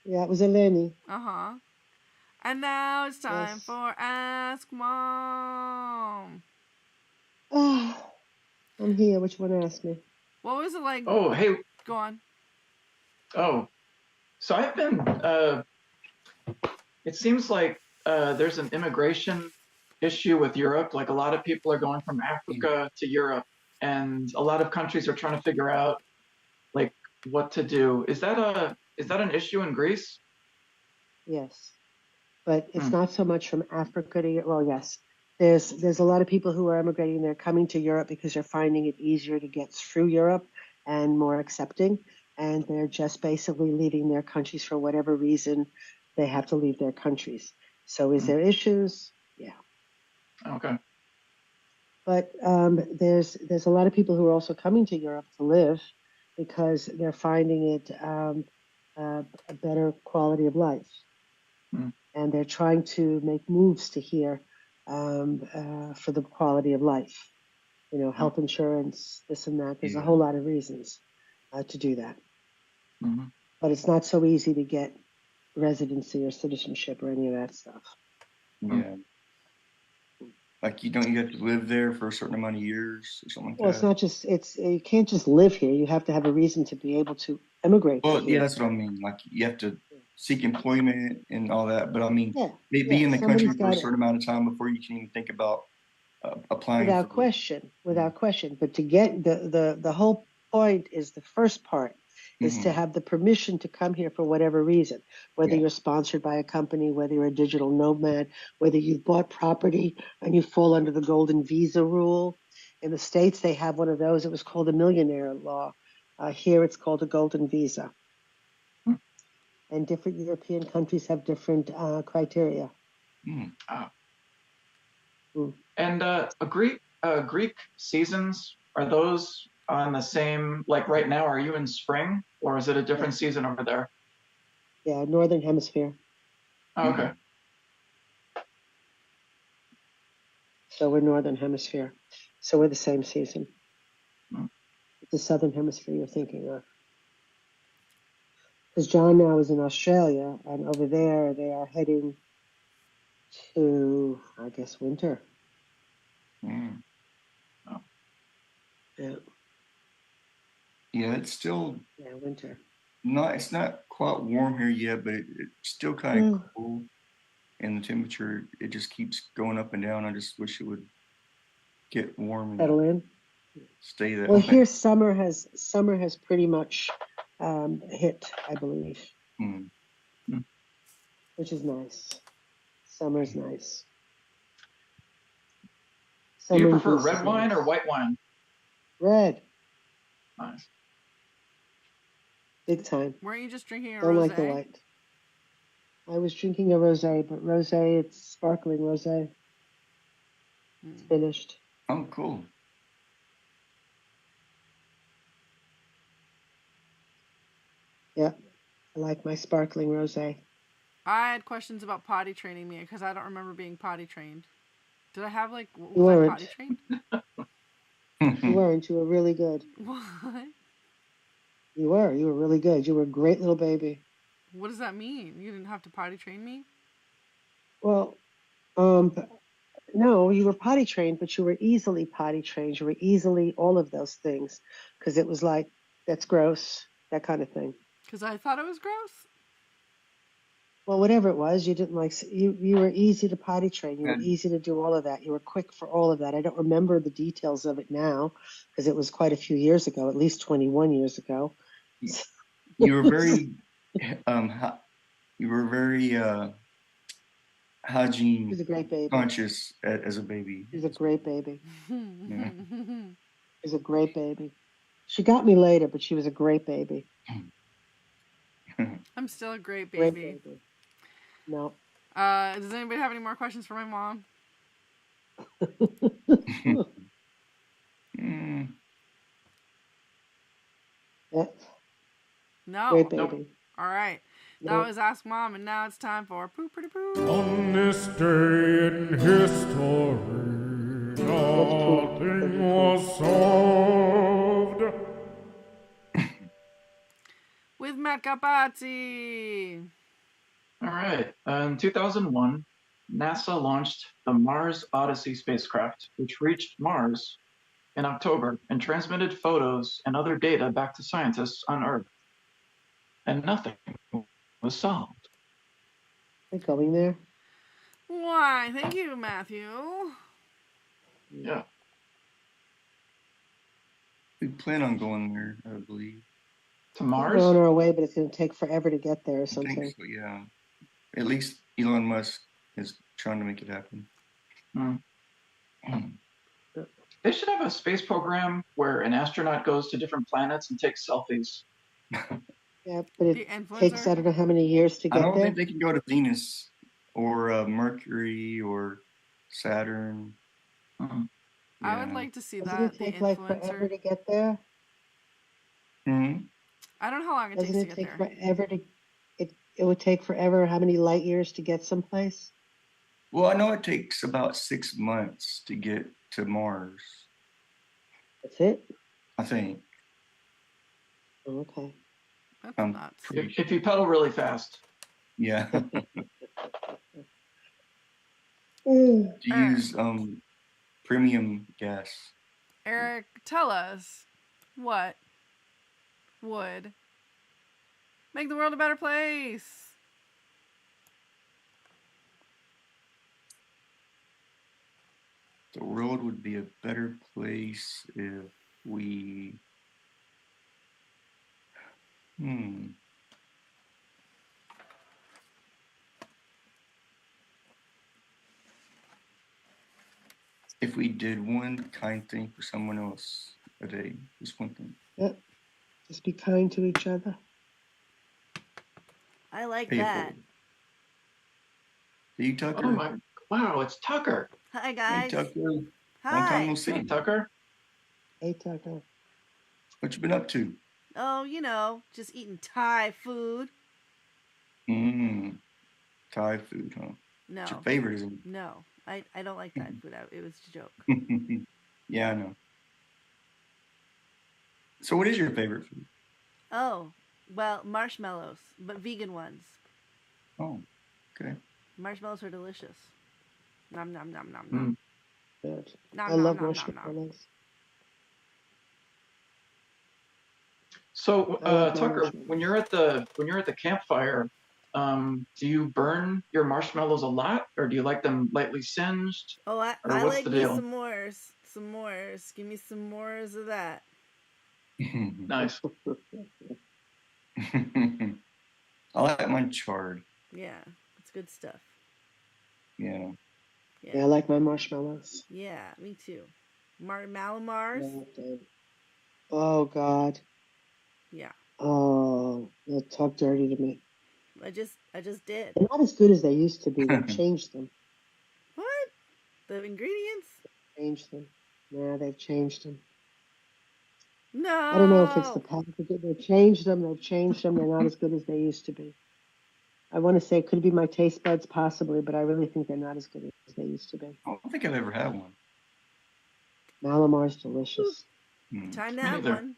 Yeah, it was Elaine. Uh-huh. And now it's time Yes. for Ask Mom. I'm here. Which one asked me? What was it like? Oh, hey. Go on. Oh, so I've been. It seems like there's an immigration issue with Europe. Like a lot of people are going from Africa to Europe, and a lot of countries are trying to figure out like what to do. Is that an issue in Greece? Yes, but it's not so much from Africa to. Well, yes, there's a lot of people who are immigrating. They're coming to Europe because they're finding it easier to get through Europe and more accepting, and they're just basically leaving their countries for whatever reason. They have to leave their countries. So, is there issues? Yeah. Okay. But there's a lot of people who are also coming to Europe to live because they're finding it a better quality of life, and they're trying to make moves to here for the quality of life. You know, health insurance, this and that. There's a whole lot of reasons to do that. Mm-hmm. But it's not so easy to get residency or citizenship or any of that stuff. Yeah. Like you have to live there for a certain amount of years or something like Well, that. it's not just you can't just live here. You have to have a reason to be able to immigrate. Well, to here. yeah, that's what I mean. Like you have to seek employment and all that. But I mean, be in the somebody's country for a got it. certain amount of time before you can even think about applying. Without question. But to get the whole point is the first part is to have the permission to come here for whatever reason, whether you're sponsored by a company, whether you're a digital nomad, whether you've bought property and you fall under the golden visa rule. In the States, they have one of those. It was called a millionaire law. Here, it's called a golden visa. And different European countries have different criteria. And Greek seasons, are those on the same, like right now, are you in spring or is it a different season over there? Yeah, Northern Hemisphere. Oh, okay. So we're Northern Hemisphere. So we're the same season. It's the Southern Hemisphere you're thinking of. Because John now is in Australia, and over there they are heading to, I guess, winter. Oh. Yeah. Yeah, it's still winter. It's not quite warm here yet, but it's still kind of cool. And the temperature, it just keeps going up and down. I just wish it would get warm and Settle in. stay that Well, way. here summer has pretty much hit, I believe, which is nice. Summer's nice. Do you Summer in prefer Greece red is wine nice. or white wine? Red, Nice. big time. Weren't you just drinking a Don't rosé? like the white. I was drinking a rosé, but rosé, it's sparkling rosé. It's finished. Oh, cool. Yeah, I like my sparkling rosé. I had questions about potty training me because I don't remember being potty trained. Did I have like You was I weren't. potty trained? You weren't. You were really good. What? You were. You were really good. You were a great little baby. What does that mean? You didn't have to potty train me? Well, no, you were potty trained, but you were easily potty trained. You were easily all of those things because it was like, that's gross, that kind of thing. Because I thought it was gross. Well, whatever it was, you didn't like, you were easy to potty train. You were And easy to do all of that. You were quick for all of that. I don't remember the details of it now because it was quite a few years ago, at least 21 years ago. you were very, you were very He hygiene was a great baby. conscious as a baby. He was a great baby. Yeah. He was a great baby. She got me later, but she was a great baby. I'm still a great Great baby. baby. No. Does anybody have any more questions for my mom? Mm. Yeah, No. great baby. Nope. All right. That No. was Ask Mom, and now it's time for Poopity Poo. On this day in history, nothing was solved. With Matt Capazzi. All right. In 2001, NASA launched the Mars Odyssey spacecraft, which reached Mars in October and transmitted photos and other data back to scientists on Earth. And nothing was solved. They're going there. Why, thank you, Matthew. Yeah. We plan on going there, I believe. To We're Mars? on our way, but it's going to take forever to get there or I think something. so, yeah. At least Elon Musk is trying to make it happen. Hmm. They should have a space program where an astronaut goes to different planets and takes selfies. Yeah, but The it influencer. takes, I don't know how many years to I get don't there. think they can go to Venus or Mercury or Saturn. Hmm. I would Yeah. like to see Doesn't that. it The take like forever influencer. to get there? Mhm. I don't know how long it takes Doesn't to it get take there. forever to, it would take forever, how many light years to get someplace? Well, I know it takes about 6 months to get to Mars, That's it? I think. Oh, okay. That's I'm nuts. pretty If you pedal really fast. Yeah. Mm. To use premium gas. Eric, tell us what would make the world a better place. The world would be a better place if we if we did one kind thing for someone else a day, just one thing. Yep. Just be kind to each other. I like Pay it that. forward. Do you, Tucker? Oh my, wow, it's Tucker. Hi, Hey, guys. Tucker. Long Hi. time no Hey, see. Tucker. Hey, Tucker. What you been up to? Oh, you know, just eating Thai food. Thai food, huh? No. It's your favorite, isn't No. I don't like Thai food. It was a joke. it? Yeah, I know. So what is your favorite food? Oh, well, marshmallows, but vegan ones. Oh, okay. Marshmallows are delicious. Nom nom nom nom nom. Good. Nom I nom love nom nom nom. marshmallows. So, I love my Tucker, marshmallows. when you're at the campfire, do you burn your marshmallows a lot, or do you like them lightly singed? Oh, I Or what's like the me deal? some mores. Some mores. Give me some mores of that. Nice. I like mine charred. Yeah, it's good stuff. Yeah. Yeah, I like my marshmallows. Yeah, me too. Malamars. Yeah, dude. Oh, God. Yeah, Oh, they'll talk dirty to me. I just did. They're not as good as they used to be. They've changed them. What? The ingredients? Changed them. Nah, they've changed them. No. I don't know if it's the packaging. They've changed them. They're not as good as they used to be. I want to say it could be my taste buds, possibly, but I really think they're not as good as they used to be. I don't think I've ever had one. Mallomars delicious. Time to Me have neither. one.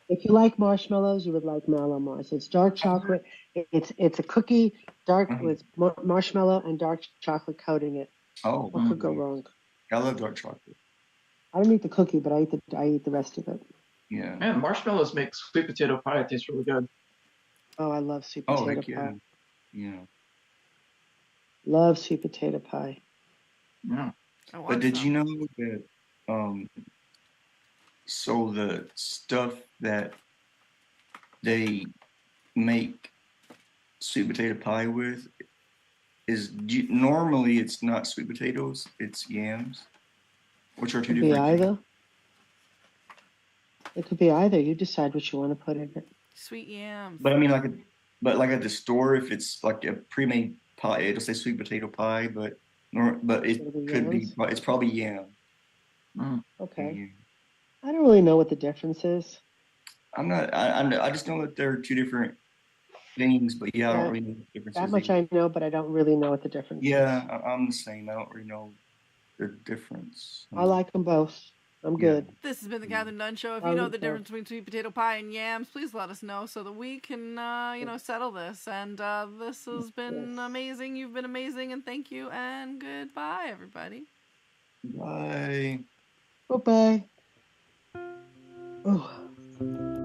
If you like marshmallows, you would like Mallomars. It's dark chocolate. It's a cookie, dark with marshmallow and dark chocolate coating it. Oh, What could go wrong? I love dark chocolate. I don't eat the cookie, but I eat the rest of it. Yeah. Man, marshmallows make sweet potato pie taste really good. Oh, I love sweet Oh, potato heck yeah. pie. Yeah. Love sweet potato pie. Yeah. But did you know that so the stuff that they make sweet potato pie with is normally it's not sweet potatoes, it's yams, which are two Could be different things. either. It could be either. You decide what you want to put in it. Sweet yams. But I mean, like at the store, if it's like a pre-made pie, it'll say sweet potato pie, but it It'll be could be, yams? it's probably yam. Okay. Yeah. I don't really know what the difference is. I just know that they're two different things, but yeah, I don't really know what the difference That is much either. I know, but I don't really know what the difference is. Yeah, I'm the same. I don't really know the difference. I like them both. I'm good. This has been the Kathryn Dunn Show. If you I'll know eat the both. difference between sweet potato pie and yams, please let us know so that we can, settle this. And this has been amazing. You've been amazing, and thank you, and goodbye, everybody. Bye. Bye-bye. Oh.